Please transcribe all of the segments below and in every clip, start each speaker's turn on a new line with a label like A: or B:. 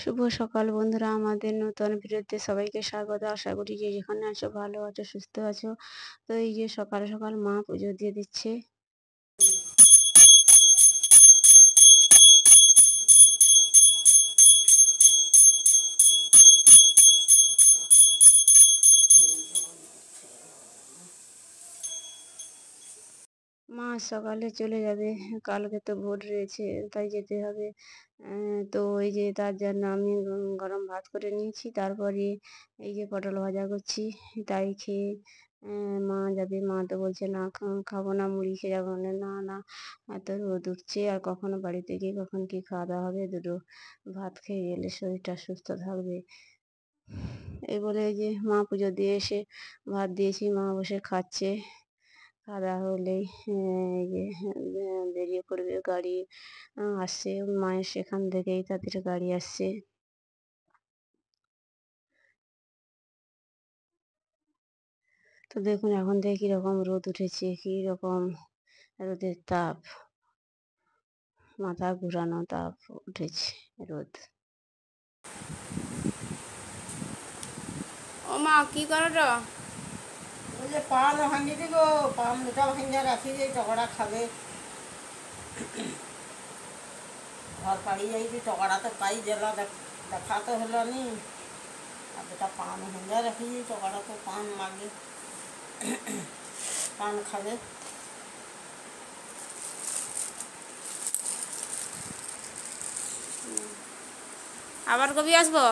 A: শুভ সকাল বন্ধুরা, আমাদের নতুন ভিডিওতে সবাইকে স্বাগত। আশা করি যে যেখানে আছো ভালো আছো, সুস্থ আছো। তো এই যে সকাল সকাল মা পুজো দিয়ে দিচ্ছে। মা সকালে চলে যাবে, কালকে তো ভোট রয়েছে, তাই যেতে হবে। তো এই যে তার জন্য আমি গরম ভাত করে নিয়েছি, তারপরে এই যে পটল ভাজা করছি, তাই খেয়ে মা যাবে। মা তো বলছে না খাবো না, মুড়ি খেয়ে যাবো। না না না, এত রোদ উঠছে, আর কখনো বাড়িতে গিয়ে কখন কি খাওয়া দাওয়া হবে, দুটো ভাত খেয়ে গেলে শরীরটা সুস্থ থাকবে। এই বলে এই যে মা পুজো দিয়ে এসে ভাত দিয়েছি, মা বসে খাচ্ছে। খাওয়া দাওয়া হলেই এই যে বেরিয়ে পড়বে, গাড়ি আসছে মায়ের সেখান থেকেই, তাদের গাড়ি আসছে। তো দেখুন এখন থেকে কিরকম রোদ উঠেছে, কিরকম রোদের তাপ, মাথা ঘুরানো তাপ উঠেছে রোদ।
B: ও মা কি করো?
C: ওই যে পান ভাঙি দিব, পান দুটা ভাঙিয়া রাখি যে টকরা খাবে। ঘর পাড়ি যাইছি, টকরা তো পাই জেলা দেখা তো হলো নি। আর দুটা পান ভাঙিয়া রাখি যে টকরা তো পান লাগে, পান খাবে।
B: আবার কবি আসবো?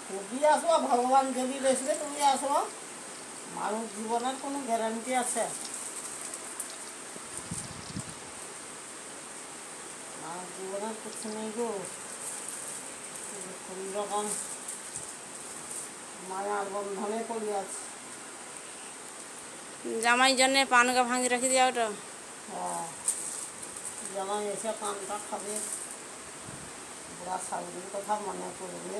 C: কবি আসবো, ভগবান যদি বেসবে তুমি আসবো। মানুষ জীবনের কোনো গ্যারান্টি আছে? মানুষ জীবনের কিছু নেই গো। কোন রকম মায়ার বন্ধনে পড়ে আছে।
B: জামাই জন্যে পানগা ভাঙি রাখি দিয়া ওটা।
C: হ্যাঁ, জামাই এসে পানটা খাবে, বুড়া শাশুড়ির কথা মনে পড়বে।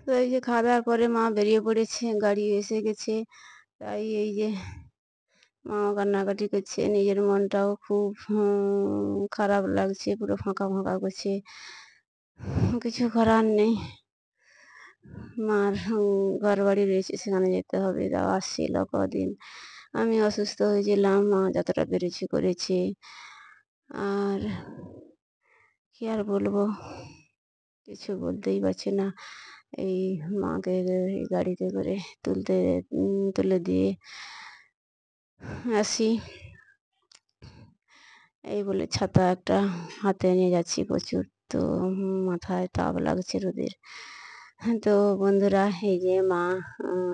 A: তো এই যে খাওয়া দাওয়ার পরে মা বেরিয়ে পড়েছে, গাড়ি এসে গেছে। তাই এই যে মাও কান্নাকাটি করছে, নিজের মনটাও খুব খারাপ লাগছে, পুরো ফাঁকা ফাঁকা করছে। কিছু করার নেই, মার ঘর বাড়ি রয়েছে, সেখানে যেতে হবে। তাও আসছিল কদিন, আমি অসুস্থ হয়েছিলাম, মা যতটা পেরেছি করেছে। আর কি আর বলবো, কিছু বলতেই পারছি না। এই মাকে এই গাড়িতে করে তুলে দিয়ে আসি, এই বলে ছাতা একটা হাতে নিয়ে যাচ্ছি। প্রচুর তো মাথায় তাপ লাগছে রোদের। তো বন্ধুরা, এই যে মা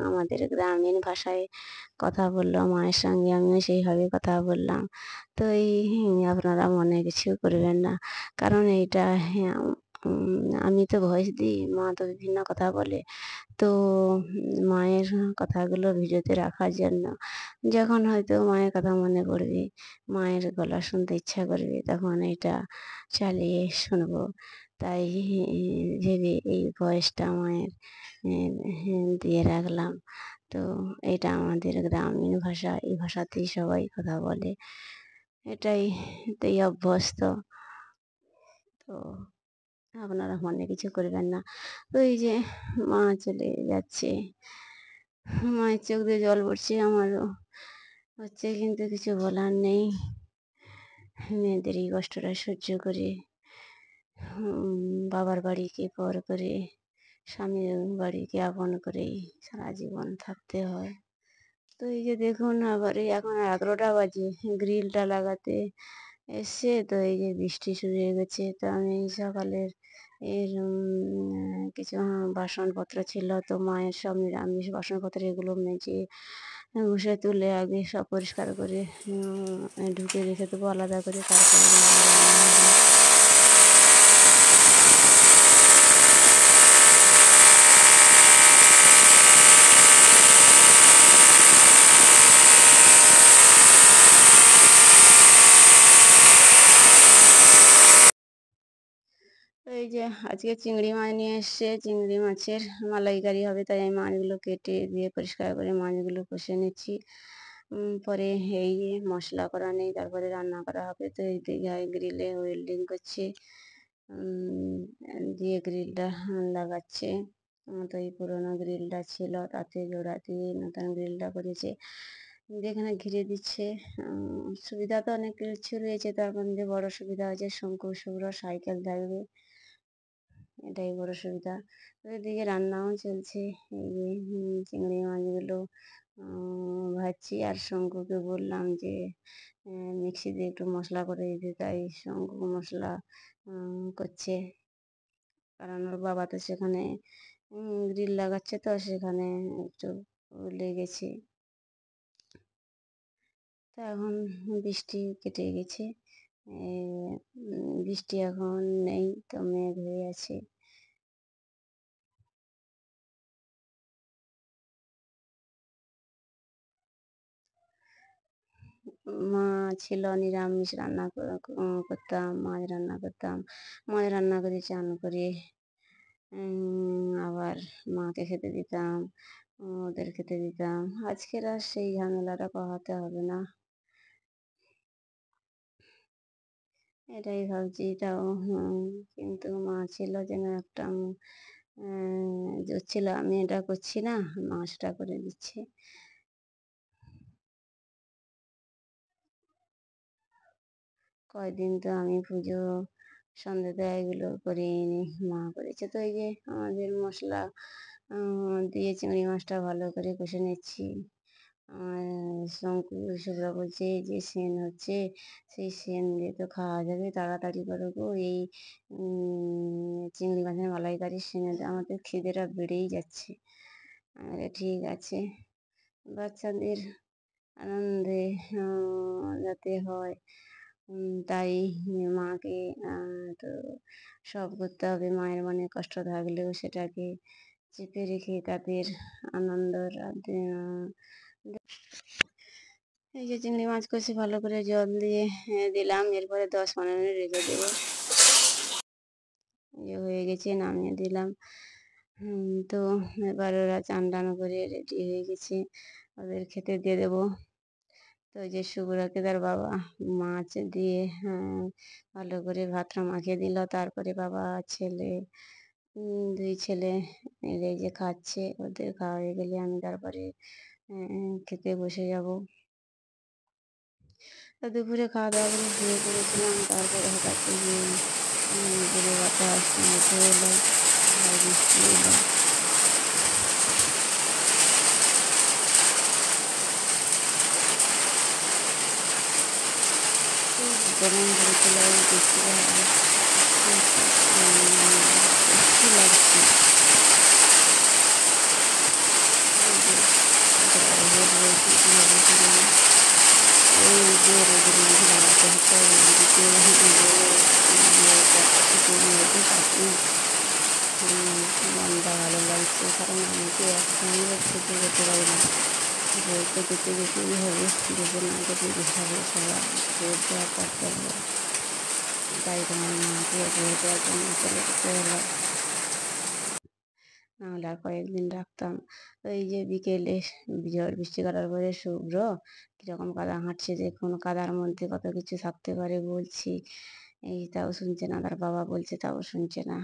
A: আমাদের গ্রামীণ ভাষায় কথা বললো মায়ের সঙ্গে, আমিও সেইভাবে কথা বললাম। তো এই আপনারা মনে কিছু করবেন না, কারণ এইটা আমি তো ভয়েস দিই, মা তো বিভিন্ন কথা বলে। তো মায়ের কথাগুলো ভিডিওতে রাখার জন্য, যখন হয়তো মায়ের কথা মনে পড়বে, মায়ের গলা শুনতে ইচ্ছা করবে, তখন এটা চালিয়ে শুনবো। তাই ভেবে এই ভয়েসটা মায়ের দিয়ে রাখলাম। তো এটা আমাদের গ্রামীণ ভাষা, এই ভাষাতেই সবাই কথা বলে, এটাই অভ্যস্ত। তো আপনারা মনে কিছু করবেন না। তো এই যে মা চলে যাচ্ছে, মায়ের চোখ দিয়ে জল পড়ছে, আমারও হচ্ছে, কিন্তু কিছু বলার নেই। মেয়েদের এই কষ্টটা সহ্য করে বাবার বাড়িকে পর করে, স্বামীর বাড়িকে আপন করেই সারা জীবন থাকতে হয়। তো এই যে দেখুন, আবার এই এখন 11টা বাজে, গ্রিলটা লাগাতে এসছে। তো এই যে বৃষ্টি শুরু হয়ে গেছে। তো আমি সকালের কিছু বাসনপত্র ছিল, তো মায়ের সব নিরামিষ বাসনপত্র, এগুলো মেজে ঘষে তুলে আগে সব পরিষ্কার করে ঢুকে রেখে দেবো আলাদা করে, তারপরে রান্না হবে। এই এই যে আজকে চিংড়ি মাছ নিয়ে এসছে, চিংড়ি মাছের মালাইকারি হবে, তাই আমি মাছগুলো কেটে দিয়ে পরিষ্কার করে মাছগুলো কষে নিচ্ছি। পরে এই যে মশলা করা নেই, তারপরে রান্না করা হবে। তো এই দিকে গ্রিলে ওয়েল্ডিং করছে, দিয়ে গ্রিলটা লাগাচ্ছে। তো এই পুরোনো গ্রিলটা ছিল, তাতে জোড়া দিয়ে নতুন গ্রিলটা করেছে। যেখানে ঘিরে দিচ্ছে, সুবিধা তো অনেক কিছু রয়েছে, তার মধ্যে বড় সুবিধা হচ্ছে শঙ্কু শুভ্র সাইকেল থাকবে, এটাই বড় সুবিধা। তো এদিকে রান্নাও চলছে। এই যে চিংড়ি মাছগুলো ভাজছি, আর শঙ্কুকে বললাম যে মিক্সিতে একটু মশলা করে দিতে, তাই শঙ্কু মশলা করছে। কারণ ওর বাবা তো সেখানে গ্রিল লাগাচ্ছে, তো সেখানে একটু লেগেছে। তো এখন বৃষ্টি কেটে গেছে, বৃষ্টি এখন নেই, তো মেঘ হয়ে আছে। মা ছিল, নিরামিষ রান্না করতাম, মাছ রান্না করতাম, মাছ রান্না করে চান করে আবার মাকে খেতে দিতাম, ওদের খেতে দিতাম। আজকের আর সেই ঝামেলাটা পোহাতে হবে না, এটাই ভাবছি। তাও কিন্তু মা ছিল যেন একটা জোর ছিল, আমি এটা করছি না, মা সেটা করে দিচ্ছে। কয়দিন তো আমি পুজো সন্ধে দেওয়া এগুলো করিনি, মা করেছে। তো এই যে আমাদের মশলা দিয়ে চিংড়ি মাছটা ভালো করে কষে নিচ্ছি। শঙ্কু শুভ্রা বলছে এই যে সেন হচ্ছে, সেই সেন দিয়ে তো খাওয়া যাবে, তাড়াতাড়ি করো গো, এই চিংড়ি মাছের মালাইকারি সেনে আমাদের খিদেটা বেড়েই যাচ্ছে। ঠিক আছে, বাচ্চাদের আনন্দে যাতে হয়, তাই মাকে তো সব করতে হবে। মায়ের মনে কষ্ট থাকলেও সেটাকে চেপে রেখে তাদের আনন্দ এই যে চিংড়ি মাছ কষে ভালো করে জল দিয়ে দিলাম, এরপরে 10-15 মিনিট রেখে দেবো। ইয়ে হয়ে গেছে, নামিয়ে দিলাম। তো এবার ওরা চান টান করে রেডি হয়ে গেছে, ওদের খেতে দিয়ে দেবো। তো ওই যে শুভ্রাকে তার বাবা মাছ দিয়ে ভালো করে ভাতটা মাখিয়ে দিল, তারপরে বাবা ছেলে, দুই ছেলে মিলে যে খাচ্ছে। ওদের খাওয়া হয়ে গেলে আমি তারপরে খেতে বসে যাব। তো দুপুরে খাওয়া দাওয়া করে শুয়ে পড়েছিলাম, তারপরে হঠাৎ করে জোরে বাতাস উঠে এলো, আর বৃষ্টি এলো। গরম পড়েছিল, বৃষ্টিটা কী লাগছে, এই যে রোদের মধ্যে লাগাতে হতো, মনটা ভালো লাগছে, কারণ আমাকে একসঙ্গে খেতে যেতে পারি না, বইতে যেতে যেতেই হবে, যেতে না যেতেই হবে, সবার ভোট দেওয়ার কর্তব্য। তাই তোমার মাকে ভোট দেওয়ার জন্য চলে যেতে হলো, নাহলে আর কয়েকদিন রাখতাম। তো এই যে বিকেলে ঝড় বৃষ্টি করার পরে শুভ্র কীরকম কাদা হাঁটছে, দেখুন কাদার মধ্যে কত কিছু থাকতে পারে বলছি, এই তাও শুনছে না, তার বাবা বলছে তাও শুনছে না।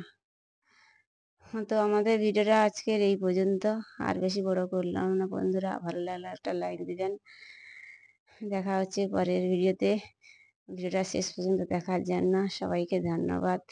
A: তো আমাদের ভিডিওটা আজকের এই পর্যন্ত, আর বেশি বড় করলাম না বন্ধুরা, ভালো লাগলে একটা লাইক দিবেন। দেখা হচ্ছে পরের ভিডিওতে, ভিডিওটা শেষ পর্যন্ত দেখার জন্য সবাইকে ধন্যবাদ।